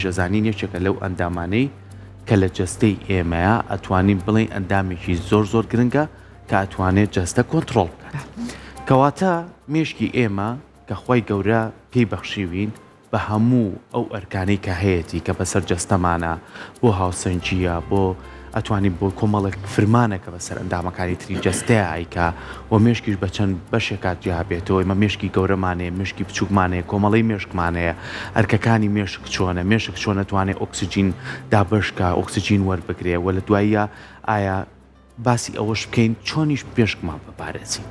جەزانین یەکێکە لەو ئەندامانەی کە لە جەستەی ئێمەیە ئەتوانین بڵێ ئەندامێکی زۆر گرنگە کە ئەتوانێت جەستە کۆنتترۆل بکات. کەواتە مێشکی ئێمە کە خۆی گەورە پێی بەخشیوین بە هەموو ئەو ئەرکانەی کە هەیەی کە بەسەر جەستەمانە بۆ هاوسەنجیە بۆ ئەتوانین بۆ کۆمەڵک فرمانەکە بەسەر ئەندامەکانی تری جەستەیە ئایکا و مێشکیش بە چەند بەشێکات جیابێتەوە ئمە مێشکی گەورەمانەیە مشکی بچووکمانەیە کۆمەڵی مێشکمانەیە ئەرکەکانی مێشک چۆنە مێشک چۆنە توانێت ئۆکسسیجین دابشکە ئۆکسسیجین وەربگرێ و لە دواییە ئایا باسی ئەوەش بکەین چۆنیش پێشکمان بپارێزی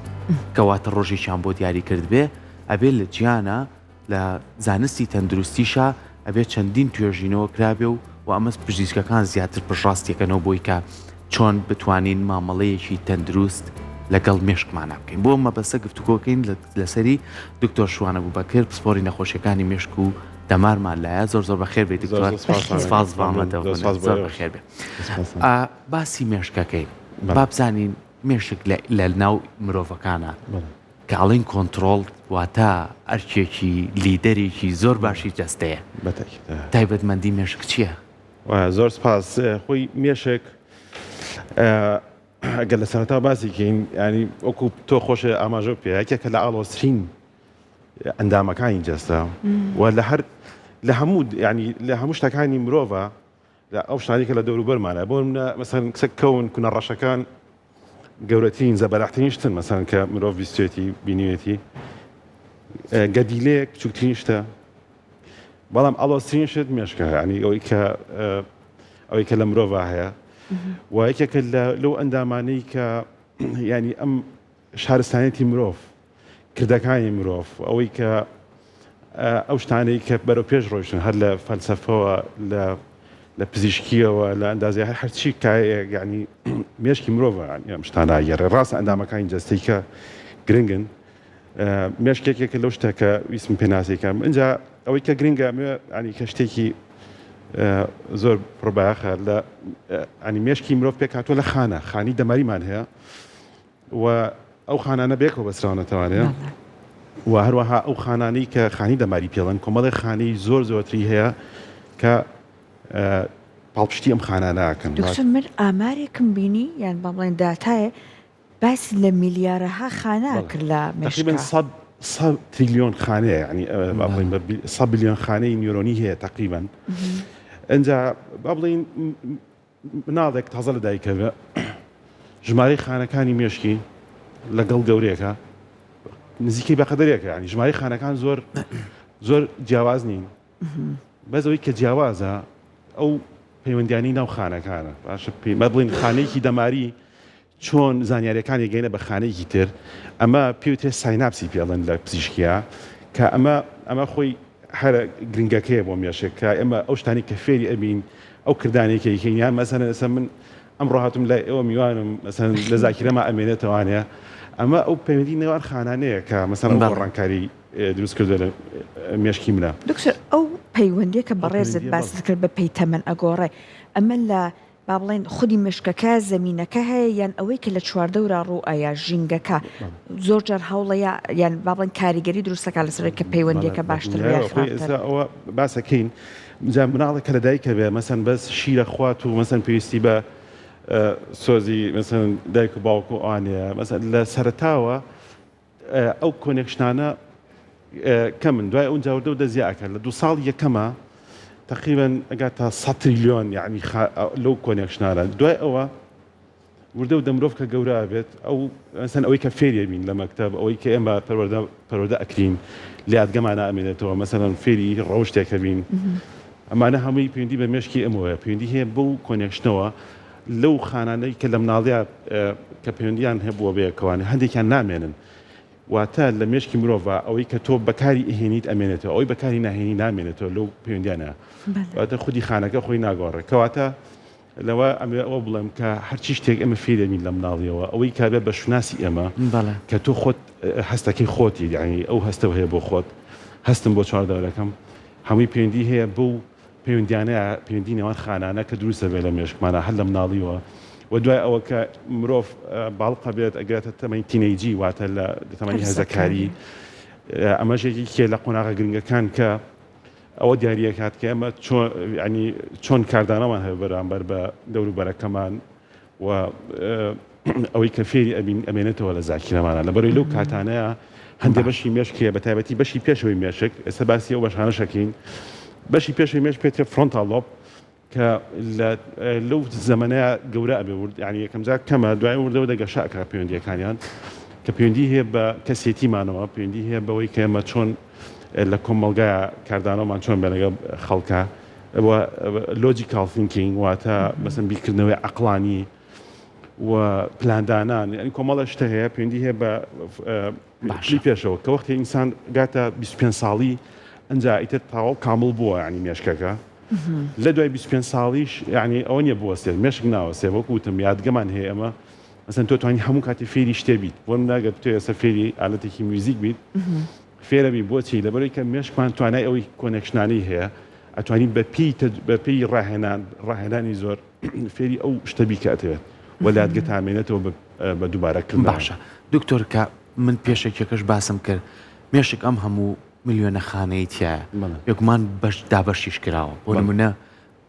کەواتە ڕۆژێکیان بۆ دیاری کرد بێ ئەبێت لە جیانە لە زانستی تەندروستیشە ئەبێت چەندین توێژینەوە کرابێ و ئەمەس پزیشکەکان زیاتر پشڕاستیەکەنەوە بۆی کە چۆن بتوانین مامەڵەیەکی تەندروست لەگەڵ مێشکمانە بکەین بۆ مەبەستە گفتوگۆکەین لەسەری دکتۆر شوانە بووبەکر پسپۆری نەخۆشیەکانی مێشک و دەمارمان لایە زۆر بەخێر بێت بەخێر بێت باسی مێشکەکەی با بزانین مێشک لە ناو مرۆڤەکانە کاڵین کۆنتترۆل واتە ئەرکێکی لیدەرێکی زۆر باشی جەستەیە تایبەتمەندی مێشک چییە؟ زۆر سپاس خۆی مێشک ئەگەر لە سەرەتا باسیکەین ینی وەکو تۆ خۆشە ئاماژە پێ یەکێکە لە ئاڵۆسترین ئەندامەکانی جەستە و لە هەموو ینی لە هەموو شتەکانی مرۆڤە لە ئەو شتانێکە لە دەوروبەرمانە بۆ مەسەن کەسە کەون کونە ڕەشەکان گەورەترین زەبەرەحترین شتن مەسەن کە مرۆڤ بیستێتی بینیوێتی گەدیلەیەک بچووکترین شتە بەڵام ئاڵۆسترین شت مێشکە ینی ئەوەی کە لە مرۆڤ هەیە و یەکێکە لەو ئەندامانەی کە ینی ئەم شارستانێتی مرۆڤ کردەکانی مرۆڤ ئەوەی کە ئەو شتانەی کە بەرەو پێش ڕۆیشتن هەر لە فەلسەفەوە لە پزیشکیەوە لە ئەندازی هەرچی ینی مێشکی مرۆڤە ئەم شتانە یێڕێ ڕاستە ئەندامەکانی جەستەی کە گرنگن مێشکێکێکە لەو شتێکە ویسم پێناسیەکەم اینجا ئەوەی کە گرنگە ینی کە شتێکی زۆر پڕباخە لە ئەنی مێشکی مرۆڤ پێکاتوە لە خانی دەماریمان هەیە و ئەو خانانە بێکەوە بەسراونەتەوانێ و هەروەها ئەو خانانەی کە خانی دەماری پێڵەن کۆمەڵی خانەی زۆرتری هەیە کە پاڵپشتی ئەم خانانەکەن من ئامارێکم بینی یان بەڵێن داتایە باسی لە میلیارەها خانە کرد لە تقریباً 100 تریلیۆن خانەیە ینی 100 بیلیۆن خانەی نیورۆنی هەیە تقریباً ئەنجا با بڵین مناڵێک تازە لە دایکەوە ژمارەی خانەکانی مێشکی لەگەڵ گەورەیەکە نزیکەی بەقەدرێکە ینی ژمارەی خانەکان زۆر جیاواز نین بەزەوەی کە جیاوازە ئەو پەیوەندیانی ناو خانەکانە باشە مە بڵین خانەیەکی دەماری چۆن زانیاریەکانی گەینە بە خانەیەکی تر ئەمە پێوترێت سایناپسی پێڵێن لە پزیشکیە کە ئەمە خۆی هەرە گرنگەکەیە بۆ مێشک کە ئێمە ئەو شتانی کە فێری ئەبین ئەو کردانێکیکەین یان مەسەن ئەسە من ئەم ڕاهاتم لای ئەوە میوانم مەسەن لە زاکیرەمە ئەمێنێتەوانەیە ئەمە ئەو پەیوەندی نێوان خانانەیە کە مەسەن بۆ ڕەنکاری دروست کردو لە مێشکی منە دکتۆر ئەو پەیوەندیە کە بەڕێزت باست کرد بە پێی تەمەن ئەگۆڕێ ئەمە لە با بڵێن خودی مشکەکە زمینەکە هەیە یان ئەوەی کە لە چواردەورا ڕوو ئایا ژینگەکە زۆر جار هەوڵەیە یان با بڵێن کاریگەری دروستەکە لەسەر کە پەیوەندیەکە باشتر ئەوە باسەکەین جا مناڵێک کە لە دایکە بێ مەسەن بەس شیرە خوات و مەسەن پێویستی بە سۆزی مەسەن دایک و باوکو ئەوانەیە مەسەن لە سەرەتاوە ئەو کۆنێکشنانە کەمن دوای ئەو جاوردە و دەزیاکە لە 2 ساڵ یەکەمە تقریبا ئەگات تا 100 تریلیۆن یعنی لەو کۆنێکشنانە دوای ئەوە وردە و دەمرۆڤ کە گەورە بێت ئەو ئەسەن ئەوەی کە فێری بین لە مەکتەب ئەوەی کە ئێمە پەروەردە ئەکرین لێاتگەمانە ئەمێنێتەوە مەسەن فێری ڕەوشتێکە بین ئەمانە هەمووی پەیوەندی بە مێشکی ئەمەوەیە پەیوەندی هەیە بەو کۆنێکشنەوە لەو خانانەی کە لە مناڵیا کە پەیوەندیان هەبووە بەیەکەوانە هەندێکیان نامێنن واتە لە مێشکی مرۆڤ ئەوەی کە تۆ بەکاری ئەهێنیت ئەمێنێتەوە ئەوەی بەکاری ناهێنی نامێنێتەوە لەو پەیوەندیانە واتە خودی خانەکە خۆی ناگۆڕێت کەواتە لەوە ئەوە بڵێم کە هەرچی شتێک ئەمە فێرەمین لە مناڵیەوە ئەوەی کابێت بە شوناسی ئێمە کە تۆ خۆت هەستەکەی خۆتی یعنی ئەو هەستەوە هەیە بۆ خۆت هەستم بۆ چواردەوەرەکەم هەمووی پەیوەندی هەیە بەو پەیوەندیانەیە پەیوەندی نێوان خانانە کە دروستە بێت لە مێشکمانە هەر لە مناڵیەوە و دوای ئەوە کە مرۆڤ باڵقە بێت ئەگرێتە تەمەنی تینەیجی واتە لە تەمەنی هەزەکاری ئەمەژێکی کێ لە قۆناغە گرنگەکان کە ئەوە دیاریەکات کە ئەمە ینی چۆن کاردانەمان هەیە بەرامبەر بە دەوروبەرەکەمان و ئەوەی کە فێری ئەمێنێتەوە لە زاکیرەمانە لە بەرەوەی لەو کاتانەیە هەندێک بەشی مێشکێ بە تایبەتی بەشی پێشەوەی مێشک ئێستا باسی ئەو بەشانە شەکەین بەشی پێشەوەی مێش پێترێ فرۆنتال لۆب کە لەو زەمانەیە گەورە ئەبێ ینی یەکەم جار کەمە دوای وردەوە دەگەشاکە پەیوەندیەکانیان کە پەیوەندی هەیە بە کەسێتیمانەوە پەیوەندی هەیە بەوەی کە ئێمە چۆن لە کۆمەڵگایە کاردانەوەمان چۆن بە لەگەڵ خەڵکە لۆجیکال ثینکینگ واتە مەسەن بیرکردنەوەی عەقڵانی و پلاندانان ینی کۆمەڵە شتە هەیە پەیوەندی هەیە بە پلی پێشەوە کە وەختی ئینسان گاتە 25 ساڵی ئەنجا ئیتر تاوەڵ کامل بووە ینی مێشکەکە لە دوای 25 ساڵیش ینی ئەوە نیە بوەستێت مێشک ناوەستێ وەکو وتم یادگەمان هەیە ئەمە مەسەن تۆ توانی هەموو کاتی فێری شتێ بیت بۆ ناگەت تۆ ئێستا فێری ئالەتێکی میوزیک بیت فێرەبی بۆچی لەبەرەوەی کە مێشکمان توانای ئەوەی کۆنێکشنانەی هەیە ئەتوانی بەپی ڕاهێنانی زۆر فێری ئەو شتە بیکاتێت وەلاتگە تامێنێتەوە بە دووبارەکردن باشە دکتۆر کە من پێشێکێکەش باسم کرد مێشک ئەم هەموو میلیۆنە خانەی تایە یەکمان دابەشیش کراوە بۆ نمونە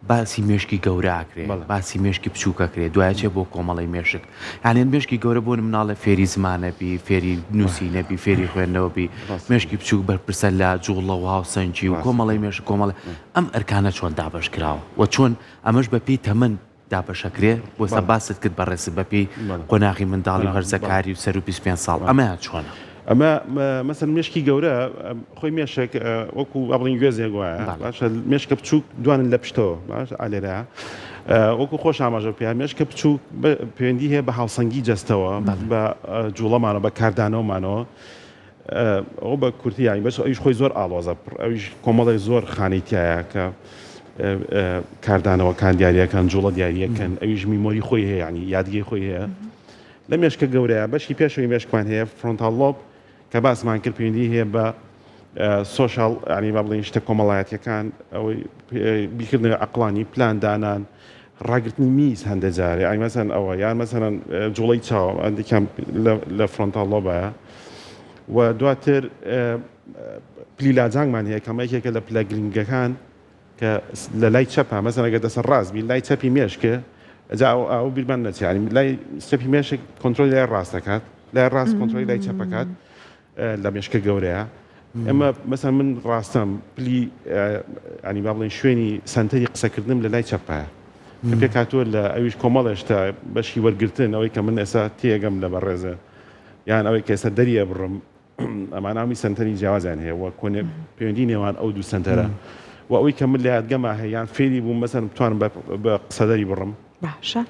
باسی مێشکی گەورەکرێ باسی مێشکی بچووکەکرێ دوایچێ بۆ کۆمەڵی مێشک یانێن مێشکی گەورە بۆ مناڵە فێری زمانەبی فێری نووسینەبی فێری خوێندنەوەبی مێشکی بچووک بەرپرسە لە جوڵە و هاوسەنجی و کۆمەڵی مێشک کۆمەڵە ئەم ئەرکانە چۆن دابەش کراوە و چۆن ئەمەش بەپی تەمەن دابەشەکرێ بۆ سە باست کرد بەڕێز بەپی قۆناغی منداڵی و هەرزەکاری و سەر و 25 ساڵ ئەمە چۆنە ئەمە مەسەن مێشکی گەورە خۆی مێشک وەکو ئەڵین گوێزێک وایە باشە مێشکە بچووک دوانن لە پشتەوە باش ئالێرە وەکو خۆش ئاماژە پێیان مێشکە بچووک پەیوەندی هەیە بە هاوسەنگی جەستەوە بە جوڵەمانەوە بە کاردانەوەمانەوە ئەو بە کورتیانی بەس ئەویش خۆی زۆر ئاڵۆزە ئەویش کۆمەڵی زۆر خانەی تایە کە کاردانەوەکان دیاریەکان جوڵە دیاریەکەن ئەویش میمۆری خۆی هەیە ینی یادگی خۆی هەیە لە مێشکە گەورەیە بەشی پێشەوەی مێشکمان هەیە فرۆنتال لۆب کە باسمان کرد پەیوەندی هەیە بە سۆشال ینی با بڵێن شتە کۆمەڵایەتیەکان ئەوەی بیرکردنەوەی عەقڵانی پلاندانان ڕاگررتنی میز هەندێک جارێ ئای مەسەن ئەوە یان مەسەن جوڵەی چاوە ئەندێکیان لە فرۆنتال لۆبایە و دواتر پلی لاجانگمان هەیە کەمەیەکێکە لە پلە گرنگەکان کە لە لای چەپە مەسەن ئەگەر دەسەر ڕاست بی لای چەپی مێشکە ئەجا ئەو بیرمان نەچێ ینی لای چەپی مێشک کۆنترۆلی لای ڕاست دەکات لای ڕاست کۆنترۆلی لای چەپەکات لە مێشکە گەورەیە ئەمە مەسەن من ڕاستم پلی ینی با بڵێن شوێنی سەنتەری قسەکردنم لە لای چەپەیە کە پێ کاتووە لە ئەویش کۆمەڵێشتا بەشی وەرگرتن ئەوەی کە من ئێستا تێگەم لە بەڕێزە یان ئەوەی کە ئێستا دەریە بڕم ئەمان نامی سنتەری جیاوازیان هەیە وە کۆنێ پەیوەندی نێوان ئەو دوو سنتەرە و ئەوەی کە من لە یادگەما هەیە یان فێری بووم مەسەن بتوانم بە قسەدەری بڕم باشە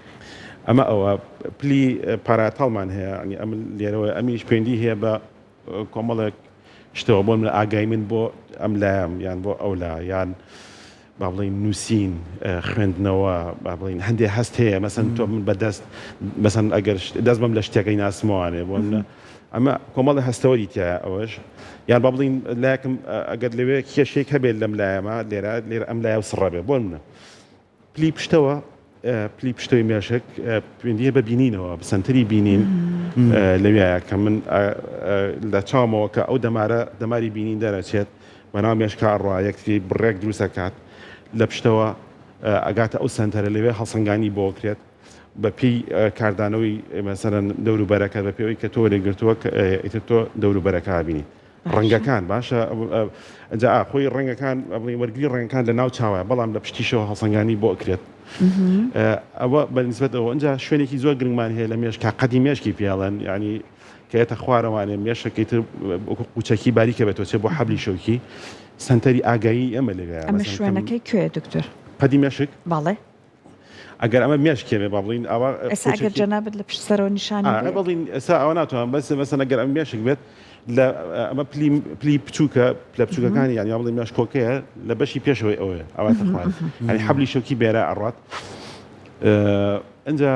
ئەمە ئەوە پلی پاراتاڵمان هەیە ینی ئەم لێرەوە ئەمیش پەیوەندی هەیە بە کۆمەڵێک شتەوە بۆ من ئاگای من بۆ ئەم لایەم یان بۆ ئەولا یان با بڵێن نووسین خوێندنەوە با بڵێن هەندێک هەست هەیە مەسەن تۆ من بەدەست مەسەن ئەگەر دەست بەم لە شتێکەکەی ناسمەوانێ بۆ منە ئەمە کۆمەڵی هەستەوەری تایە ئەوەش یان با بڵین لایەکم ئەگەر لەوێ کێشێک هەبێت لەم لایەمە لێرە ئەم لایە سڕە بێ بۆ منە پلی پشتەوە پلی پشتەوەی مێشک پەیوەندی بە بینینەوە بسەنتری بینین لەوێیە کە من لە چاومەوە کە ئەو دەماری بینین دەرەچێت بەناو مێشکە ڕوا یەکتری بڕێک دروستەکات لە پشتەوە ئەگاتە ئەو سنتەرە لەوێ هەڵسەنگانی بۆ کرێت بە پێی کاردانەوەی مەسەرەن دەوروبەرەکە بە پێوەی کە تۆ لێگرتووە ئیتر تۆ دەوروبەرەکە بینی ڕەنگەکان باشە جا خۆی ڕەنگەکان وەرگری ڕەنگەکان لە ناو چاوە بەڵام لە پشتیشەوە هەڵسەنگانی بۆ کرێت ئەوە بەنسبەتەوە ئەنجا شوێنێکی زۆر گرنگمان هەیە لە مێشکە قەدی مێشکی پێڵەن ینی کەێتە خوارەوانێ مێشەکەی تر قوچەکی باریکە بێتەوە چێ بۆ حەبلی شەوکی سنتەری ئاگایی ئەمە لەوێ ئەمە شوێنەکەی کوێ دکتۆر قەدی مێشک باڵێ ئەگەر ئەمە مێشکێ با بڵین ئەوە ئێستا ئەگەر جەنابەت لە پشت سەرەوە نیشانی بڵین ئێستا ئەوە ناتوانم بەس مەسەن ئەگەر ئەم مێشک بێت لە ئەمە پلی بچووکە پلە بچووکەکانی یانی بڵین مێشکۆکەیە لە بەشی پێشەوەی ئەوەیە ئەواتە خوارد ینی حەبلی شەوکی بێرە ئەڕات ئەنجا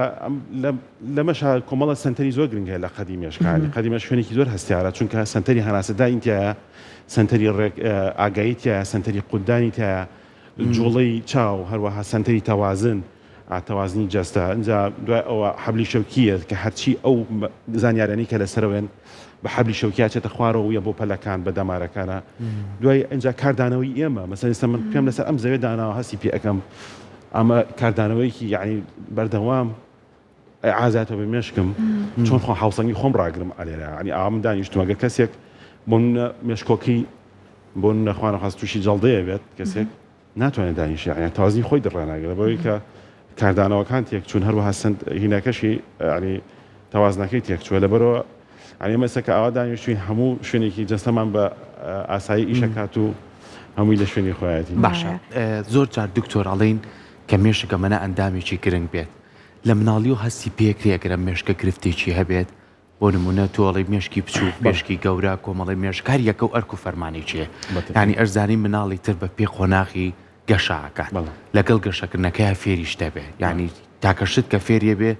لەمەش کۆمەڵە سنتەری زۆر گرنگ هەیە لە قەدی مێشکانی قەدی مێش شوێنێکی زۆر هەستیارە چونکە سنتەری هەناسەدانی تایە سنتەری ئاگایی تایە سنتەری قودانی تایە جوڵەی چاو هەروەها سنتەری تەوازن تەوازنی جەستە ئەجا دوای ئەوە حەبلی شەوکیە کە هەرچی ئەو زانیارانی کە لەسەرەوێن بە حەبلی شەوکیا چێتە خوارەوە بۆ پەلەکان بە دەمارەکانە دوای ئەجا کاردانەوەی ئێمە مەسەن من پێم لەسەر ئەم زەوێ داناوە هەستی پێ ئەەکەم ئەمە کاردانەوەیکی یعنی بەردەوام ئازاتەوە بە مێشکم چۆن خۆ هاوسەنگی خۆم ڕاگرم ئالێرە ینی ئام دانیشتومەگە کەسێک بۆ مێشکۆکی بۆ نەخواانە خواست تووشی جەڵدەیە بێت کەسێک ناتوانێت دانیشی یعنی تازی خۆی دڕێناگرە بۆی کە کاردانەوەکان تێک چون هەروەها سند هینەکەشی ینی تەوازنەکەی تێک چوە لەبەرەوە ینی مەسەکە ئاوا دانیشتوین هەموو شوێنێکی جەستەمان بە ئاسایی ئیشەکات و هەمووی لە شوێنی خۆیەتی باشە زۆر جار دکتۆر ئەڵین کە مێشکە منە ئەندامێکی گرنگ بێت لە مناڵی و هەستی پێکرێگەرە مێشکە گرفتێکی هەبێت بۆ نمونە تۆڵی مێشکی بچوو مێشکی گەورە کۆمەڵی مێشکار یەکە و ئەرک و فەرمانی چیە ینی ئەرزانی مناڵی تر بە پێ خۆناغی گەشاکات لەگەڵ گەشەکردنەکەی فێریشتە بێ ینی تاکەشت کە فێریە بێ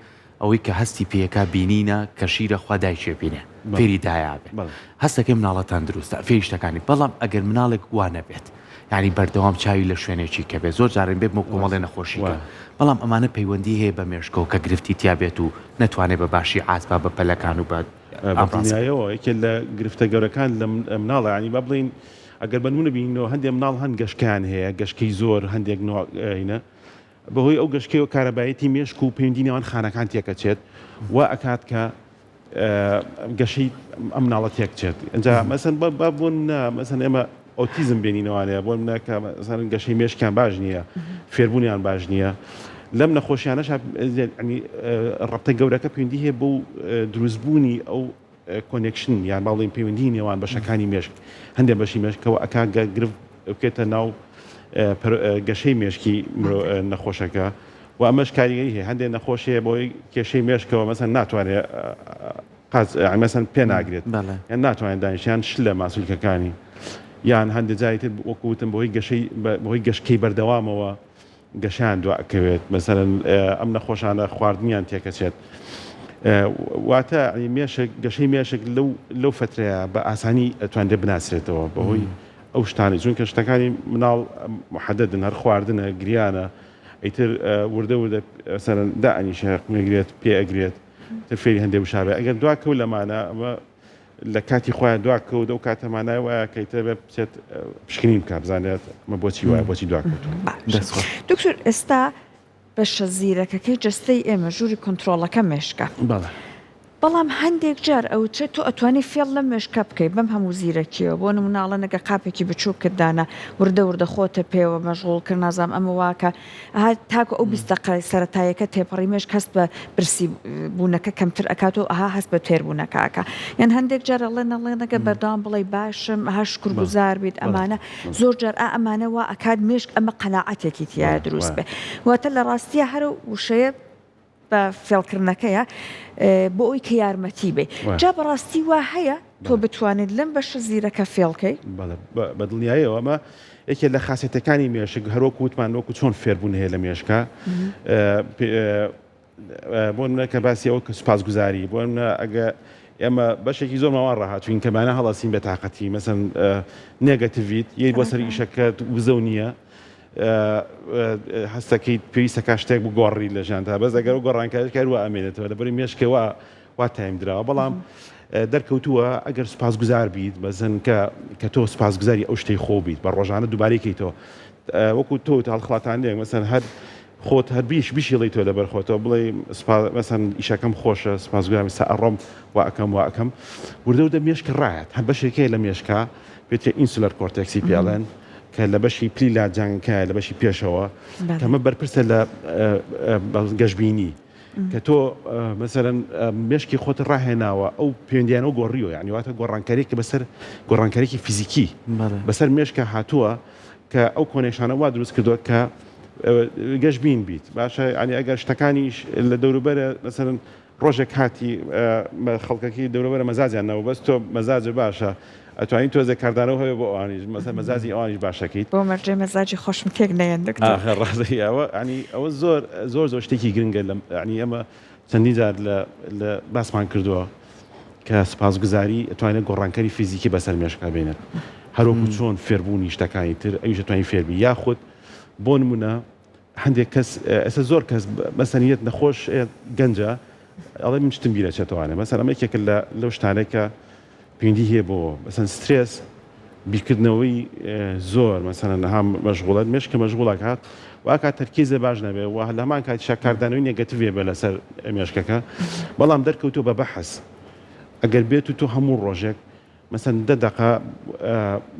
ئەوەی کە هەستی پێەکە بینینە کە شیرە خوادای چێبینێ فێری دایابێ هەستەکەی مناڵەتان دروستە فێریشتەکانی بەڵام ئەگەر مناڵێک وانە بێت ینی بەردەوام چاوی لە شوێنێکی کە بێت زۆر جارن بێت کۆمەڵێ نەخۆشیکە بەڵام ئەمانە پەیوەندی هەیە بە مێشکە و کە گرفتی تیا بێت و نەتوانێت بە باشی ئاسپا بە پەلەکان و بە ئەمڕاستایەوە یەکێ لە گرفتە گەورەکان لە مناڵە ینی با بڵین ئەگەر بنمونە بینەوە هەندێک مناڵ هەند گەشکیان هەیە گەشکەی زۆر هەندێک نوعینە بەهۆی ئەو گەشکی و کارەبایەتی مێشک و پەیوەندی نێوان خانەکان تێکەچێت و ئەکات کە گەشەی ئەم مناڵە تێکچێت ئەجا مەسەن بۆن مەسەن ئێمە ئۆتیزم بینینەوانەیە بۆ منەکە گەشەی مێشکیان باش نییە فێربوونیان باش نییە لەم نەخۆشیانەش ڕەبتە گەورەکە پەیوەندی هەیە بۆ دروستبوونی ئەو کۆنێکشن یان باڵین پەیوەندی نێوان بەشەکانی مێشک هەندێک بەشی مێشکەوە ئەکا گرفت بکێتە ناو گەشەی مێشکی نەخۆشەکە و ئەمەش کاریگەری هەیە هەندێک نەخۆشیە بۆی کێشەی مێشکەوە مەسەن ناتوانێت مەسەن پێ ناگرێت یان ناتوانێت دانیشیان شل لە ماسوولکەکانی یان هەندێک جاری تر وەکوتم بۆی گەشتکەی بەردەوامەوە گەشیان دواکەوێت مەسەرەن ئەم نەخۆشانە خواردنیان تێکەچێت واتە گەشەی مێشک لەو فترەیە بە ئاسانی ئەتوانێت بناسرێتەوە بەهۆی ئەو شتانی چونکە شتەکانی مناڵ محەددن هەر خواردنە گریانە ئەیتر وردە سەرەن دائنیشەگرێت پێ ئەگرێت تر فێری هەندێک وشابێ ئەگەر دواکەوت لەمانە ئەمە لە کاتی خۆیان دواکەوت ئەو کاتەمانای وایە کەیتە بێ بچێت پشکنین بکە بزانێت ئەمە بۆچی وایە بۆچی دواکەوت. دکتۆر ئێستا بەشە زیرەکەکەی جەستەی ئێمە ژووری کۆنتترۆلەکە مێشکە بەڵام هەندێک جار ئەو چێت تۆ ئەتوانی فێڵ لە مێشکە بکەیت بەم هەموو زیرەکیەوە بۆ نموناڵە نەگە قاپێکی بچوو کردانە وردە خۆتە پێوە مەشغوڵ کرد نازام ئەمە واکە تاکو ئەو 20 دقیقە سەرەتایەکە تێپەڕی مێشک هەست بە برسی بوونەکە کەمتر ئەکاتەوە هەست بە تێربوونەکەکە یان هەندێک جار ئەڵێ نەگە بەردەوام بڵێ باشم شکرگوزار بیت ئەمانە زۆر جار ئەمانەوە ئەکات مێشک ئەمە قەناعەتێکی تایە دروست بێ واتە لە ڕاستیە هەرە وشەیە بە فێڵکردنەکەیە بۆ ئەوی کە یارمەتی بێ جا بەڕاستی وا هەیە تۆ بتوانیت لەم بەشە زیرەکە فێڵکەی بە دڵنیاییەوە ئەمە یەکێک لە خاسێتەکانی مێشک هەروەکو وتمان وەکو چۆن فێربوون هەیە لە مێشکە بۆ منەکە باسی ئەوە کە سوپاسگوزاری بۆ منە ئەگە ئێمە بەشێکی زۆر ماوان ڕاهاتوین کەمانە هەڵەسین بە تااقەتی مەسەن نێگەتیڤیت یەک بۆ سەری ئیشەکەت وزە نییە هەستەکەیت پێویستەکە شتێک بوو گۆڕی لە ژانتا بەس ئەگەر و گۆڕانکاریکار وە ئەمێنێتەوە لەبەری مێشکەوە وا تایم درراوە بەڵام دەرکەوتووە ئەگەر سوپاسگوزار بیت بەزن کە تۆ سوپاسگوزاری ئەو شتەی خۆ بیت بە ڕۆژانە دووبارەکەیتەوە وەکو تۆ هەڵخڵاتانێک مەسەن هەر خۆت هەر بیشیڵی تۆ لەبەر خۆتەوە بڵێ مەسەن ئیشەکەم خۆشە سوپاسگوزاری ئەڕۆم وا ئەەکەم وردە مێشکە ڕایەت هەر بەشێکەیە لە مێشکە پێێتە ئینسولەر کۆرتێکسی پێڵێن کە لە بەشی پلیلا جانگکە لە بەشی پێشەوە کەمە بەرپرسە لە گەشتبینی کە تۆ مەسەرەن مێشکی خۆت ڕاهێناوە ئەو پەیوەندیانە و گۆڕیوە یعنی واتە گۆڕانکاریکە بەسەر گۆڕانکاریکی فیزیکی بەسەر مێشکە هاتووە کە ئەو کۆنێکشانە وا دروست کردووە کە گەشتبین بیت باشە ینی ئەگەر شتەکانیش لە دەوروبەرە مەسەرەن ڕۆژێک هاتی خەڵکەکی دەوروبەرە مەزاجیانەوە بەس تۆ مەزاجە باشە ئەتوانین تۆزە کاردانەوە هەیە بۆ ئەوانیش مەسەر مەزازی ئەوانیش باشەکەیت بۆ مەرجێ مەزاجی خۆشم تێک نەیەندەکە ڕاستیەوە ینی ئەوە زۆر شتێکی گرنگە ینی ئەمە چەندی جار لە باسمان کردووە کە سوپاسگوزاری ئەتوانێت گۆڕانکاری فیزیکی بەسەر مێشکە بێنێت هەروەکو چۆن فێربوونی شتەکانی تر ئەویش دەتوانین فێربی یاخود بۆ نمونە هەندێک کەس ئەسە زۆر کەس مەسەنیت نەخۆش گەنجە ئەڵێ من شتم بیرە چێتوانێ مەسەن ئەمە یەکێک لەو شتانێکە پێویستی هەیە بۆ مەسەن سترێس بیرکردنەوەی زۆر مەسەن هەم مەشغوڵات مێشکە مەشغوڵە کات واکە تەرکیزە باش نەبێ و لەمان کات شەکاردانەوەی نێگەتیڤێ بێ لەسەر مێشکەکە بەڵام دەرکەوتۆ بە بەحث ئەگەر بێت و تۆ هەموو ڕۆژێک مثلا 10 دقیقه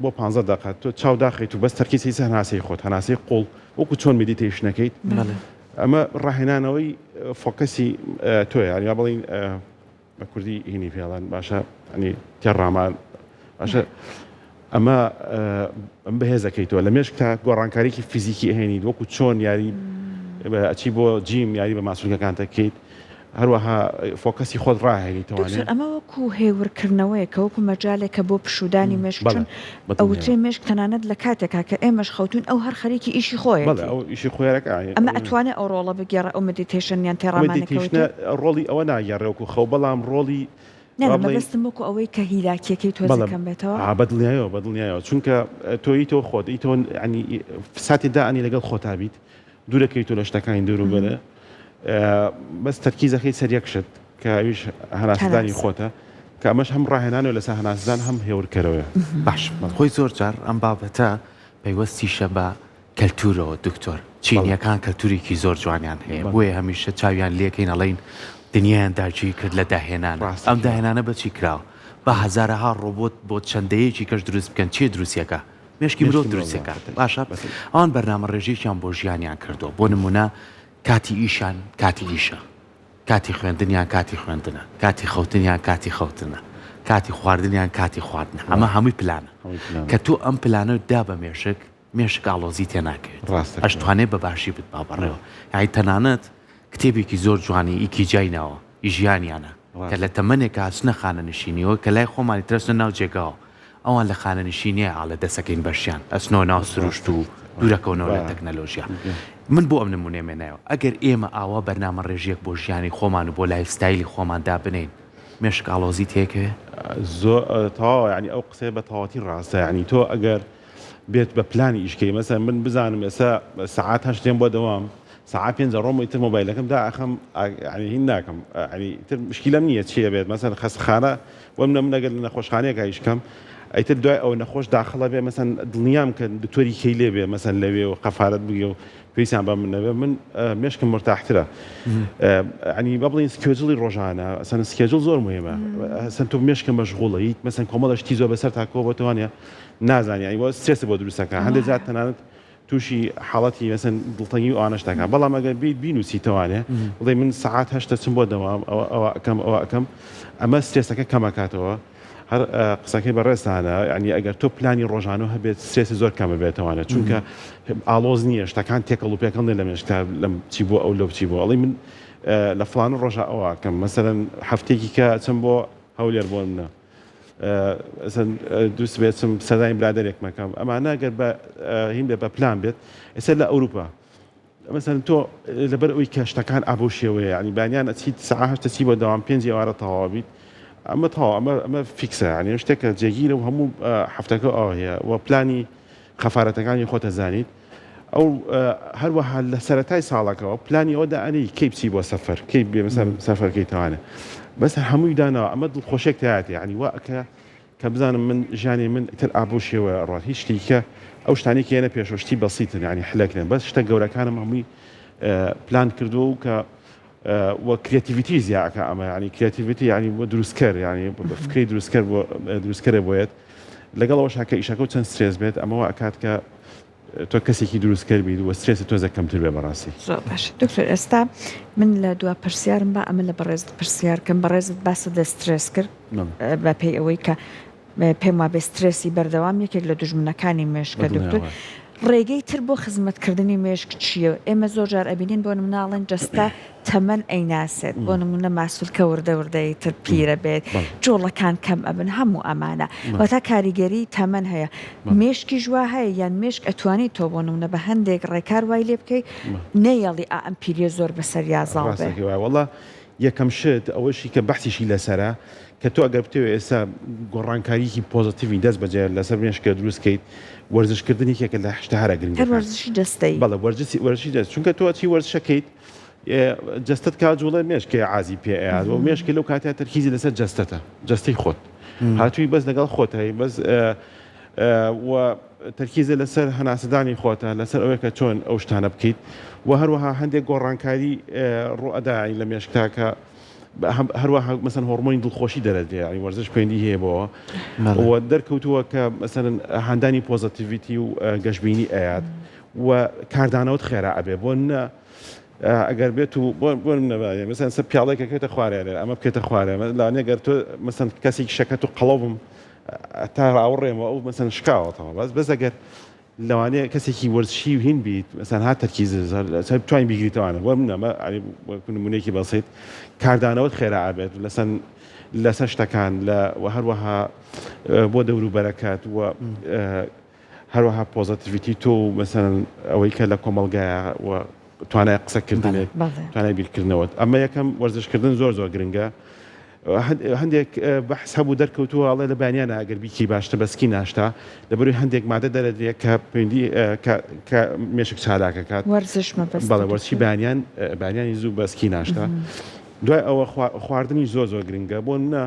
بۆ 15 دقیقه تۆ چاو داخیت و بەس تەرکیز هیچ هەناسەی خۆت هەناسەی قوڵ وەکو چۆن میدیتیشنەکەیت ئەمە ڕاهێنانەوەی فۆکەسی تۆیە یعنی با بڵین بە کوردی هینی پێڵان باشە ینی تێڕامان باشە ئەمە ئەم بەهێزەکەیتەوە لە مێشک تا گۆڕانکاریکی فیزیکی هێنیت وەکو چۆن یاری ئەچی بۆ جیم یاری بە ماسوولەکان دەکەیت هەروەها فۆکەسی خۆت ڕاهێنیتەوە ئەمە وەکو هێورکردنەوەیە کە وەکو مەجالێکە بۆ پشودانی مێشک چون ئەوترێ مێشک تەنانەت لە کاتێکا کە ئێمەش خەوتون ئەو هەر خەریکی ئیشی خۆیە ئەو ئیشی خۆیەک ئەمە ئەتوانێت ئەو ڕۆڵە بگێڕە ئەو مدیتیشنیان تێڕامانەکەوتە ڕۆڵی ئەوە ناگەڕێوەکو خەو بەڵام ڕۆڵی نەبەستم وەکو ئەوەی کە هیلاکیەکەی تۆزەکەم بێتەوە بەدڵنیایەوە چونکە تۆی تۆ خۆت ئیتۆ ینی ساتی دائنی لەگەڵ خۆتا بیت دوورەکەی تۆ لە شتەکانی دووروبەرە بەس تەرکیزەکەی سەر یەک شت کە ئەویش هەناسدانی خۆتە کە ئەمەش هەم ڕاهێنانەوە لەسەر هەناسدان هەم هێورکەرەوە باش خۆی زۆر جار ئەم بابەتە پەیوەستیشە بە کەلتورەوە دکتۆر چینیەکان کەلتوریکی زۆر جوانیان هەیە بۆیە هەمیشە چاویان لێکەین ئەڵێن دنیایان داگیر کرد لە داهێنان ئەم داهێنانە بەچی کراوە بە هەزارەها ڕۆبۆت بۆ چەندەیەکی کەش دروست بکەن چێ دروستیەکە مێشکی مرۆڤ دروستیەکە باشە ئەوان بەرنامە ڕێژێکیان بۆ ژیانیان کردو بۆ نمونە کاتی ئیشان کاتی ئیشە کاتی خوێندنیان کاتی خوێندنە کاتی خەوتنیان کاتی خەوتنە کاتی خواردنیان کاتی خواردنە ئەمە هەمووی پلانە کە تۆ ئەم پلانە دا بە مێشک ئاڵۆزی تێ ناکەوێت ئەشتوانێت بە باشی بت بابڕێەوە یعنی تەنانەت کتێبێکی زۆر جوانی ئیکی جاینەوە ئیژیانیانە کە لە تەمەنێک هاچنە خانەنشینیەوە کە لای خۆمانی ترسنە ناو جێگاوە ئەوان لە خانەنشینیە ئاڵە دەسەکەین بەشیان ئەچنەوە ناو سروشت و دوورەکەونەوە لە تەکنەلۆژیا من بۆ ئەم نمونێمێنایەوە ئەگەر ئێمە ئاوا بەرنامە ڕێژیەک بۆ ژیانی خۆمان و بۆ لایفستایلی خۆماندا بنین مێشک ئاڵۆزی تێکەوێ زۆر تەواو ینی ئەو قسەی بە تەواتی ڕاستە ینی تۆ ئەگەر بێت بە پلانی ئیشکەی مەسەن من بزانم ئێستا سەعات 8 بۆ دەوام ساعات 5 ڕۆمەی تر مۆبایلەکەم دا ئەخەم ینی هین ناکەم ینی تر مشکلەم نییە چیە بێت مەسەن خەستخانە وەم نەگەر لە نەخۆشخانەیەک ئیشکەم ئەیتر دوای ئەو نەخۆش داخڵە بێ مەسەن دڵنیام کە دکتۆری کەی لێ بێ مەسەن لەوێ و قەفارەت بگێ و پێویستیان بە من نەبێ من مێشکم مرتاحترە ینی با بڵین سکێجڵی ڕۆژانە ئەسەن سکێجڵ زۆر مهمە ئەسەن تۆ مێشکە مەشغوڵیت مەسەن کۆمەڵەشتی زۆر بەسەر تاکۆ بۆتوانە نازانانی ئەی بۆ سترێسە بۆ دروستەکە هەندێک جات تەنانەت تووشی حاڵەتی مەسەن دڵتەنگی و ئانەشتەکە بەڵام ئەگەر بیت بینوسیتەوانێ بڵێ من ساعات 8 چم بۆ دەوام ئەوە ئەەکەم ئەمە سترێسەکە کەمەکاتەوە هەر قسەکەی بەڕێستانە ینی ئەگەر تۆ پلانی ڕۆژانە هەبێت سێسی زۆر کەمە بێتەوانێت چونکە ئاڵۆز نییە شتەکان تێکەڵ و پێکەڵ لە مێشکتا لەم چی بۆ ئەو لەو چی بۆ ئەڵی من لە فڵان ڕۆژە ئەوەکەم مەسەرەن هەفتێکی کە چم بۆ هەولێر بۆ منە دوست بێتم سەدای برادێک مەکەم ئەمانە ئەگەر بە هین بێ بە پلان بێت ئێستا لە ئەوروپا مثلا تۆ لەبەر ئەوی کە شتەکان ئابۆ شێوەیە ینی بانیان ئەچیت ساعت چی بۆ دەوام 5 ئێوارە تەواو بیت ئەمە تەواو ئەمە فیکسە ینی شتێکە جێگیرە و هەموو هەفتەکە ئەوە هەیە و پلانی خەفارەتەکانی خۆتە زانیت ئەو هەروەها لە سەرەتای ساڵەکەەوە پلانی ئەودا ئەنی کەی بچی بۆ سەفەر کەی بێ مەسەر سەفەرکەی تەوانە بەس هەمووی داناوە ئەمە دڵخۆشێک تایەتی ینی واکە کە بزانم من ژیانی من ئیتر ئابۆ شێوە ڕات هیچ شتێکە ئەو شتانی کە هێنە پێشۆشتی بەسیتن ینی حلەکرێن بەس شتە گەورەکانم هەمووی پلان کردو و کە و کرێتیڤیتی زیاکە ئەمە ینی کرێتیڤیتی ینی بۆ دروستکەر ینی فکری دروستکەرە بۆیێت لەگەڵەوە شاکە ئیشەکە و چەند سترێس بێت ئەمەوە ئەکات کە تۆ کەسێکی دروستکەر بیت و سترێسی تۆزە کەمتر بێ بەڕاستی زۆر باش دکتۆر ئێستا من لە دوا پرسیارم بە ئەمە لە بەڕێز پرسیارکەم بەڕێزت باسە دە سترێس کرد بە پێی ئەوەی کە پێم وا بێ سترێسی بەردەوام یەکێک لە دوژمنەکانی مێشکە دکتۆر ڕێگەی تر بۆ خزمەتکردنی مێشک چییە؟ ئێمە زۆر جار ئەبینین بۆ مناڵێن جەستا تەمەەن ئەیناسێت بۆ نمونە ماسوولکە وردەوردەی تر پیرە بێت جۆڵەکان کەم ئەبن هەموو ئەمانە وەتا کاریگەری تەمەەن هەیە مێشکی ژوا هەیە یان مێشک ئەتوانی تۆ بۆ نمونە بە هەندێک ڕێکار وای لێ بکەی نەیەڵی ئەم پیرە زۆر بەسەر یازاڵ بێت وڵا یەکەم شت ئەوەشی کە بەحسیشی لەسرە کە تۆ ئەگەر بتەوێت ئێستا گۆڕانکاریکی پۆزتیڤی دەست بەجێ لەسەر مێشکە دروستکەیت وەرزشکردنی کێکە لە هەرە گرنگ هەر وەرزشی دەستەی بەڵە وەرزشی دەست چونکە تۆ چی وەرزشەکەیت جستت کا جوڵە مێشکێ عازی پێیاد و مێشکە لەو کاتیا تەرکیزی لەسەر جستەتە جستی خۆت هاتووی بەس لەگەڵ خۆتەی بەس و تەرکیزە لەسەر هەناسەدانی خۆتە لەسەر ئەوەیە کە چۆن ئەو شتانە بکەیت و هەروەها هەندێک گۆڕانکاری ڕوئەدای لە مێشکتاکە هەروەها مەسەن هۆرمۆنی دڵخۆشی دەرەدێ ینی وەرزش پەیوەندی هەیە بۆەوە و دەرکەوتووە کە مەسەن هەندانی پۆزتیڤیتی و گەشتبینی ئەیات و کاردانەوەت خێرا ئەبێ بۆ نە ئەگەر بێت و بۆ نەبێ مەسەن سەر پیاڵێکەکەێتە خوارێ ئەمە بکێتە خوارێ لاانێگەر تۆ مەسەن کەسێک شەکەت و قەڵەوم تا ڕاوەڕێمەوە ئەو مەسەن شکاوەتەوە بەس ئەگەر لەوانەیە کەسێکی وەرزشی و هین بیت مەسەن هات تەرکیز توانین بیگریتەوانە وە منەمە نمونەیەکی بەسیت کاردانەوەت خێرا ئابێت لەسەر شتەکان و هەروەها بۆ دەوروبەرەکەت و هەروەها پۆزتیڤیتی تۆ مەسەن ئەوەی کە لە کۆمەڵگایە و توانای قسەکردنێک توانای بیرکردنەوە ئەمە یەکەم وەرزشکردن زۆر کگرنگە هەندێک بەحس هەبوو دەرکەوتووە ئەڵێ لە بانیانە ئەگەر بیکی باشتە بەسکی ناشتا لەبەروی هەندێک مادە دەرەدرێت کە پەیوەندی کە مێشک چالاکەکات بەڵێ وەرزشی بانیانی زوو بەسکی ناشتا دوای ئەوە خواردنی زۆر گرنگە بۆ منە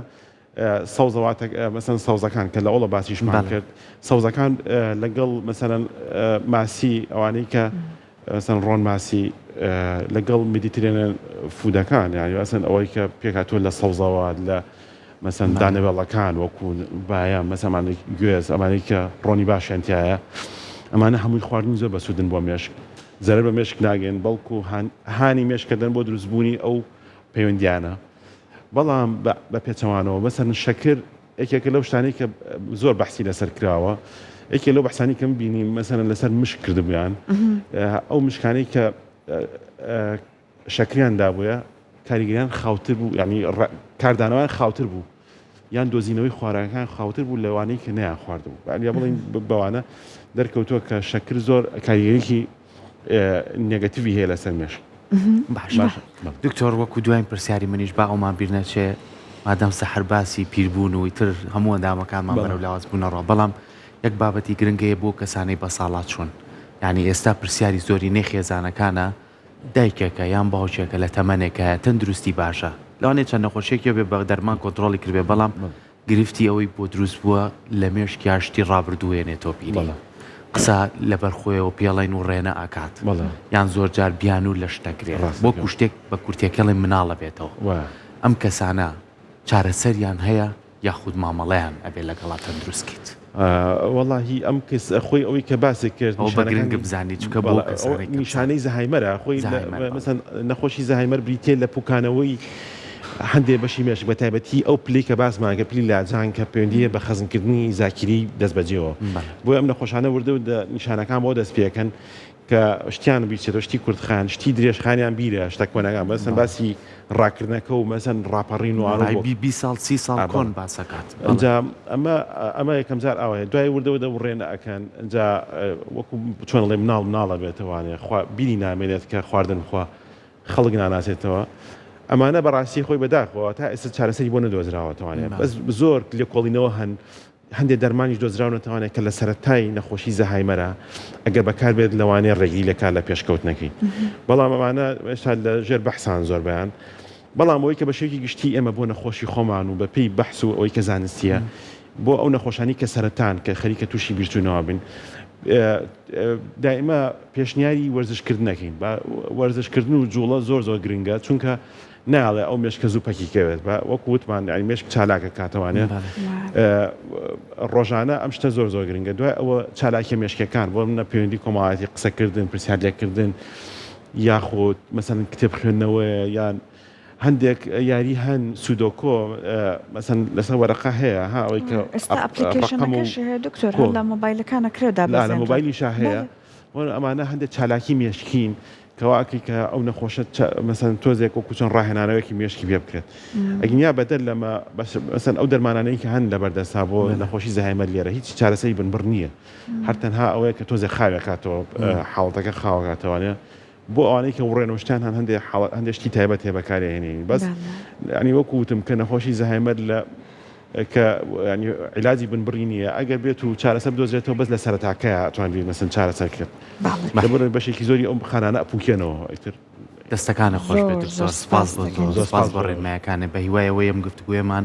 سەوزەواتە مەسەن سەوزەکان کە لە ئەوڵە باسیشمان کرد سەوزەکان لەگەڵ مەسەن ماسی ئەوانەی کە مەسەن ڕۆن ماسی لەگەڵ میدیترێنە فودەکان یانی ئەسەن ئەوەی کە پێکاتوە لە سەوزەوە لە مەسەن دانەوێڵەکان وەکو باە مەسەمانێک گوێز ئەمانەی کە ڕۆنی باشیانتیایە ئەمانە هەمووی خواردنی زۆر بەسوودن بۆ مێشک زەرەر بە مێشک ناگەن بەڵکو هانی مێشکردن بۆ دروستبوونی ئەو پەیوەندیانە بەڵام بە پێچەوانەوە مەسەن شەکر یەکێکە لەو شتانی کە زۆر بەحسی لەسەر کراوە یەکێ لەو بەحسانی کەم بینیم مەسەن لەسەر مشک کردبوویان ئەو مشکانەی کە شەکریان دابووە کاریگەریان خاوتر بوو ینی کاردانەوەیان خاوتر بوو یان دۆزینەوەی خواراکان خاوتر بوو لەوانەی کە نەیان خواردبوو یا بڵین بەوانە دەرکەوتووە کە شەکر زۆر کاریگەریکی نێگەتیڤی هەیە لەسەر مێشک باش دکتۆر وەکو دوایین پرسیاری منیش با ئەومان بیر نەچێ مادام سەحر باسی پیربوون و ئیتر هەموو ئەندامەکانمان بەرەو لاواز بوونەڕەوە بەڵام یەک بابەتی گرنگەیە بۆ کەسانەی بە ساڵات چوون یعنی ئێستا پرسیاری زۆری نێخێزانەکانە دایکێکە یان باوکێکە لە تەمەنێکە تەندروستی باشە لەوانێت چەند نەخۆشیێکی بێ بە دەرمان کۆنتڕۆڵی کردبێ بەڵام گرفتی ئەوەی بۆ دروست بووە لە مێشکی یاشتی ڕابردووێنێتەوە پیری قسە لەبەر خۆیەوە پێڵین و ڕێنە ئاکات یان زۆر جار بیان و لە شتەکرێت بۆ کوشتێک بە کورتێکەڵی مناڵە بێتەوە ئەم کەسانە چارەسەریان هەیە یاخود مامەڵەیان ئەبێ لەگەڵا تەندروستکیت واللهی ئەم کەس خۆی ئەوەی کە باسێک کرد بە گرنگ بزانی چکە بۆ نیشانەی زەهایمەرە خۆی مەسەن نەخۆشی زەهایمەر بریتێ لە پوکانەوەی هەندێک بەشی مێشک بە تایبەتی ئەو پلی کە باسمانگە پلی لاجان کە پەیوەندیە بە خەزمکردنی زاکری دەست بەجێەوە بۆی ئەم نەخۆشانە وردە و نیشانەکان بۆ دەست پێکەن کە شتیان بیچێتەوە شتی کوردخان شتی درێژخانیان بیرە شتە کۆنەکان بەسەن باسی ڕاکردنەکە و مەسەن ڕاپەڕین و 20 ساڵ کۆن باسەکات ئەنجا ئەمە یەکەم جار ئەوەیە دوای وردەوە دەوڕێنە ئەکەن ئەنجا وەکو چۆن لێ مناڵە بێتەوانێ بینی نامێنێت کە خواردن خوا خەڵک ناناسێتەوە ئەمانە بەڕاستی خۆی بەداخەوە تا ئێستا چارەسەری بۆ نەدۆزراوەتەوانێت بەس زۆر لێکۆڵینەوە هەندێک دەرمانیش دۆزراونەتەوانێت کە لە سەرەتای نەخۆشی زەهایمەرە ئەگەر بەکار بێت لەوانەیە ڕێگی لەکار لە پێشکەوتنەکەی بەڵام ئەمانە ئێستا لە ژێر بەحسان زۆر بەیان بەڵام ئەوەی کە بە شێوکی گشتی ئێمە بۆ نەخۆشی خۆمان و بە پێی بەحس و ئەوەی کە زانستیە بۆ ئەو نەخۆشانی کە سەرەتان کە خەریکە تووشی بیرچوونەوە بن دائما پێشنیاری وەرزشکردنەکەین وەرزشکردن و جوڵە زۆر گرنگە چونکە ناڵێ ئەو مێشکە زوو پەکیکەوێت بە وەکو وتمان مێشک چالاکە کاتەوانێت ڕۆژانە ئەم شتە زۆر گرنگە دوای ئەوە چالاکی مێشکەکان بۆ منە پەیوەندی کۆمەڵایەتی قسەکردن پرسیارلێکردن یاخود مەسەن کتێب خوێندنەوەیە یان هەندێک یاری هەن سودۆکۆ مەسەن لەسەر وەرەقە هەیە ئەوەی کە ئەپلیکیشنەکەش هەیە دکتۆر لە مۆبایلەکانە کرێدا لە مۆبایلیشا هەیە ئەمانە هەندێک چالاکی مێشکین کەواکی کە ئەو نەخۆشە مەسەن تۆزێک وەکو چۆن ڕاهێنانەوەیکی مێشکی بێ بکرێت ئەگەنیا بەدەر لەمە مەسەن ئەو دەرمانانەی کە هەن لە بەردەستا بۆ نەخۆشی زەهایمەر لێرە هیچ چارەسەری بنبڕ نییە هەر تەنها ئەوەیە کە تۆزێک خاوێکاتەوە حاڵەتەکە خاوەکاتەوانێ بۆ ئەوانەی کە وڕێنەوشتیان هەن هەندێشتی تایبەت هەیە بەکارهێنین بەس ینی وەکوتم کە نەخۆشی زەهایمەت لە کە ینی عیلاجی بنبڕی نییە ئەگەر بێت و چارەسەر بدۆزرێتەوە بەس لە سەرەتاکەیە ئەتوانین مەسن چارەسەر کرد لەبەر بەشێکی زۆری ئەو خانانە ئەپوکێنەوە ئیتر دەستەکانە خۆش بێت زۆر سپاس بۆ ڕێنمایەکانە بە هیوایەوەی ئەم گفتگوێمان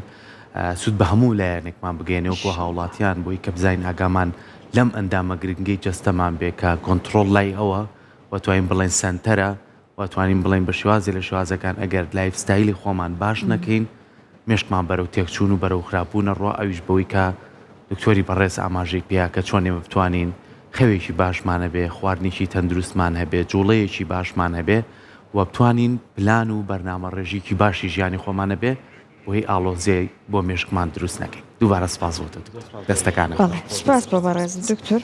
سود بە هەموو لایەنێکمان بگەێنێوەکو هاوڵاتیان بۆی کە بزین ئاگامان لەم ئەندامە گرنگی جەستەمان بێ کە کۆنتترۆل لای ئەوە واتوانین بڵێن سنتەرە واتوانین بڵین بە شوازی لە شوازەکان ئەگەر لایف ستایلی خۆمان باش نەکەین مێشکمان بەرەو تێکچوون و بەرەو خراپبوونە ڕۆ ئەویش بەوەی کە دکتۆری بەڕێز ئاماژەی پێیا کە چۆنێ بتوانین خەوێکی باشمانە بێ خواردنیشی تەندروستمان هەبێ جوڵەیەکی باشمان هەبێ و بتوانین پلان و بەرنامە ڕێژیکی باشی ژیانی خۆمانە بێ بۆی ئاڵۆزیای بۆ مێشکمان دروست نەکەین دووبارە سپاس بۆتە دەستەکانە سپاس بۆ بەڕێز دکتۆر